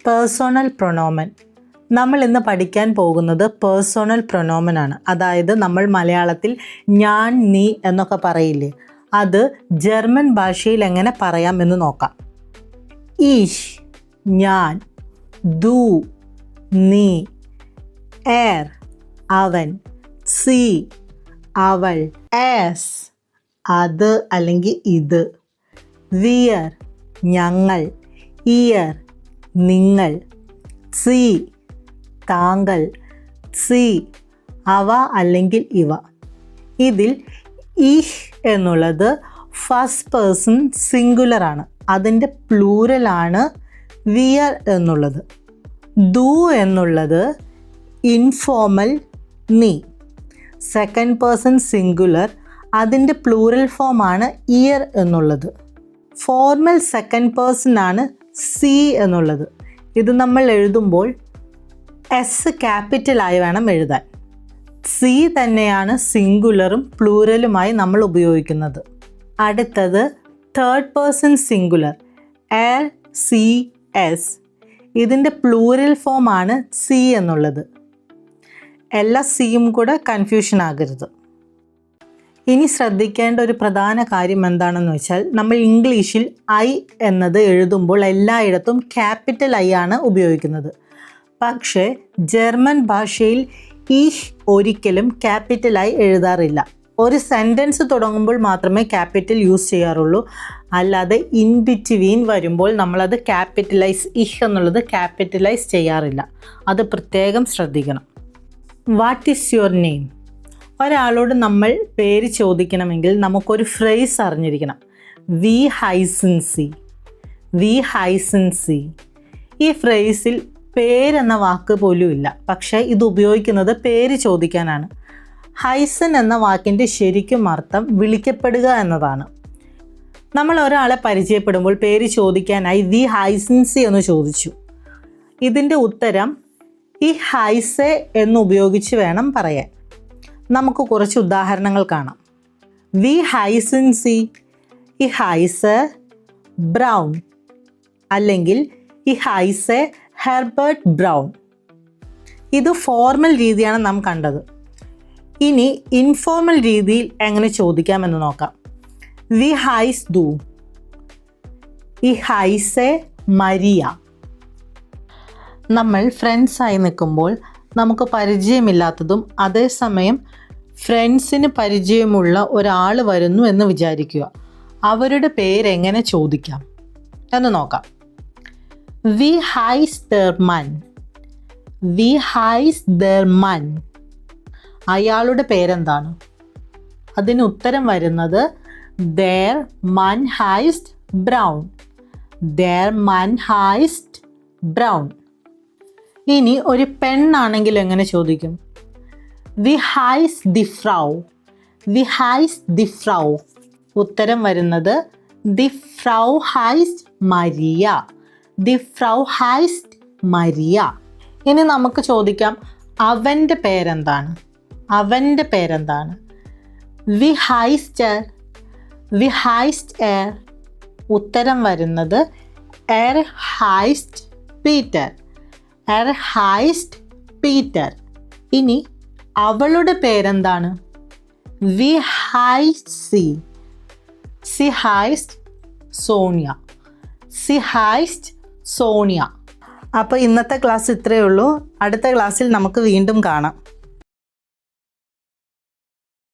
Personal pronoun. നമ്മൾ ഇന്ന് പഠിക്കാൻ പോകുന്നത് പേഴ്സണൽ പ്രൊനോമൻ ആണ്. അതായത് നമ്മൾ മലയാളത്തിൽ ഞാൻ, നീ എന്നൊക്കെ പറയില്ലേ, അത് ജർമ്മൻ ഭാഷയിൽ എങ്ങനെ പറയാം എന്ന് നോക്കാം. ഈഷ് ഞാൻ, ദു നീ, എർ അവൻ, സി അവൾ, എസ് അത് അല്ലെങ്കിൽ ഇത്, വിയർ ഞങ്ങൾ, ഇയർ നിങ്ങൾ, സി താങ്കൾ, സി അവ അല്ലെങ്കിൽ ഇവ. ഇതിൽ ഇഷ് എന്നുള്ളത് ഫസ്റ്റ് പേഴ്സൺ സിംഗുലർ ആണ്. അതിൻ്റെ പ്ലൂരലാണ് വിയർ എന്നുള്ളത്. ദു എന്നുള്ളത് ഇൻഫോർമൽ നീ, സെക്കൻഡ് പേഴ്സൺ സിംഗുലർ, അതിൻ്റെ പ്ലൂറൽ ഫോമാണ് ഇയർ എന്നുള്ളത്. ഫോർമൽ സെക്കൻഡ് പേഴ്സൺ ആണ് സി എന്നുള്ളത്. ഇത് നമ്മൾ എഴുതുമ്പോൾ എസ് ക്യാപിറ്റലായി വേണം എഴുതാൻ. സി തന്നെയാണ് സിംഗുലറും പ്ലൂരലുമായി നമ്മൾ ഉപയോഗിക്കുന്നത്. അടുത്തത് third person singular, L C S. ഇതിൻ്റെ പ്ലൂരൽ ഫോമാണ് സി എന്നുള്ളത്. എല്ലാ സിയും കൂടെ കൺഫ്യൂഷൻ ആകരുത്. ഇനി ശ്രദ്ധിക്കേണ്ട ഒരു പ്രധാന കാര്യം എന്താണെന്ന് വെച്ചാൽ, നമ്മൾ ഇംഗ്ലീഷിൽ ഐ എന്നത് എഴുതുമ്പോൾ എല്ലായിടത്തും ക്യാപിറ്റൽ ഐ ആണ് ഉപയോഗിക്കുന്നത്. പക്ഷേ ജർമ്മൻ ഭാഷയിൽ ഈഷ് ഒരിക്കലും ക്യാപിറ്റലായി എഴുതാറില്ല. ഒരു സെൻറ്റൻസ് തുടങ്ങുമ്പോൾ മാത്രമേ ക്യാപിറ്റൽ യൂസ് ചെയ്യാറുള്ളൂ. അല്ലാതെ ഇൻ ബിറ്റ്വീൻ വരുമ്പോൾ നമ്മളത് ക്യാപിറ്റലൈസ്, ഇഷ് എന്നുള്ളത് ക്യാപിറ്റലൈസ് ചെയ്യാറില്ല. അത് പ്രത്യേകം ശ്രദ്ധിക്കണം. What is your name? ഒരാളോട് നമ്മൾ പേര് ചോദിക്കണമെങ്കിൽ നമുക്കൊരു ഫ്രേസ് അറിഞ്ഞിരിക്കണം. വി ഹൈസൻ സി, വി ഹൈസൻ സി. ഈ ഫ്രേസിൽ പേരെന്ന വാക്ക് പോലും ഇല്ല. പക്ഷേ ഇത് ഉപയോഗിക്കുന്നത് പേര് ചോദിക്കാനാണ്. ഹൈസൻ എന്ന വാക്കിൻ്റെ ശരിക്കും അർത്ഥം വിളിക്കപ്പെടുക എന്നതാണ്. നമ്മൾ ഒരാളെ പരിചയപ്പെടുമ്പോൾ പേര് ചോദിക്കാനായി വി ഹൈസൻ സി എന്ന് ചോദിച്ചു. ഇതിൻ്റെ ഉത്തരം ഈ ഹൈസെ എന്നുപയോഗിച്ച് വേണം പറയാൻ. നമുക്ക് കുറച്ച് ഉദാഹരണങ്ങൾ കാണാം. വി ഹൈസൻ സി, ഈ ഹൈസെ ബ്രൗൺ, അല്ലെങ്കിൽ ഈ ഹൈസെ ഹെർബർട്ട് ബ്രൗൺ. ഇത് ഫോർമൽ രീതിയാണ് നാം കണ്ടത്. ഇനി ഇൻഫോർമൽ രീതിയിൽ എങ്ങനെ ചോദിക്കാമെന്ന് നോക്കാം. വി ഹൈസ് ദു, ഈ ഹൈസെ മരിയ. നമ്മൾ ഫ്രണ്ട്സായി നിൽക്കുമ്പോൾ നമുക്ക് പരിചയമില്ലാത്തതും അതേസമയം ഫ്രണ്ട്സിന് പരിചയമുള്ള ഒരാൾ വരുന്നു എന്ന് വിചാരിക്കുക. അവരുടെ പേരെങ്ങനെ ചോദിക്കാം എന്ന് നോക്കാം. വി ഹൈസ് ദർ മൻ, വി ഹൈസ് ദർ മൻ. അയാളുടെ പേരെന്താണ്? അതിന് ഉത്തരം വരുന്നത് ദർ മൻ ഹൈസ്റ്റ് ബ്രൗൺ, ദർ മൻ ഹൈസ്റ്റ് ബ്രൗൺ. ഇനി ഒരു പെണ്ണാണെങ്കിൽ എങ്ങനെ ചോദിക്കും? വി ഹൈസ് ദി ഫ്രൗ, വി ഹൈസ് ദി ഫ്രൗ. ഉത്തരം വരുന്നത് ദി ഫ്രൗ ഹൈസ്റ്റ് മരിയ, ദി ഫ്രൗ ഹൈസ്റ്റ് മരിയ. ഇനി നമുക്ക് ചോദിക്കാം അവൻ്റെ പേരെന്താണ്? അവൻ്റെ പേരെന്താണ്? വി ഹൈസ്റ്റ് എർ, വി ഹൈസ്റ്റ് എർ. ഉത്തരം വരുന്നത് എർ ഹൈസ്റ്റ് പീറ്റർ, എർ ഹൈസ്റ്റ് പീറ്റർ. ഇനി അവളുടെ പേരെന്താണ്? വി ഹൈസ്റ്റ് സി, സി ഹൈസ്റ്റ് സോണിയ, സി ഹൈസ്റ്റ് സോണിയ. അപ്പോൾ ഇന്നത്തെ ക്ലാസ് ഇത്രയേ ഉള്ളൂ. അടുത്ത ക്ലാസ്സിൽ നമുക്ക് വീണ്ടും കാണാം.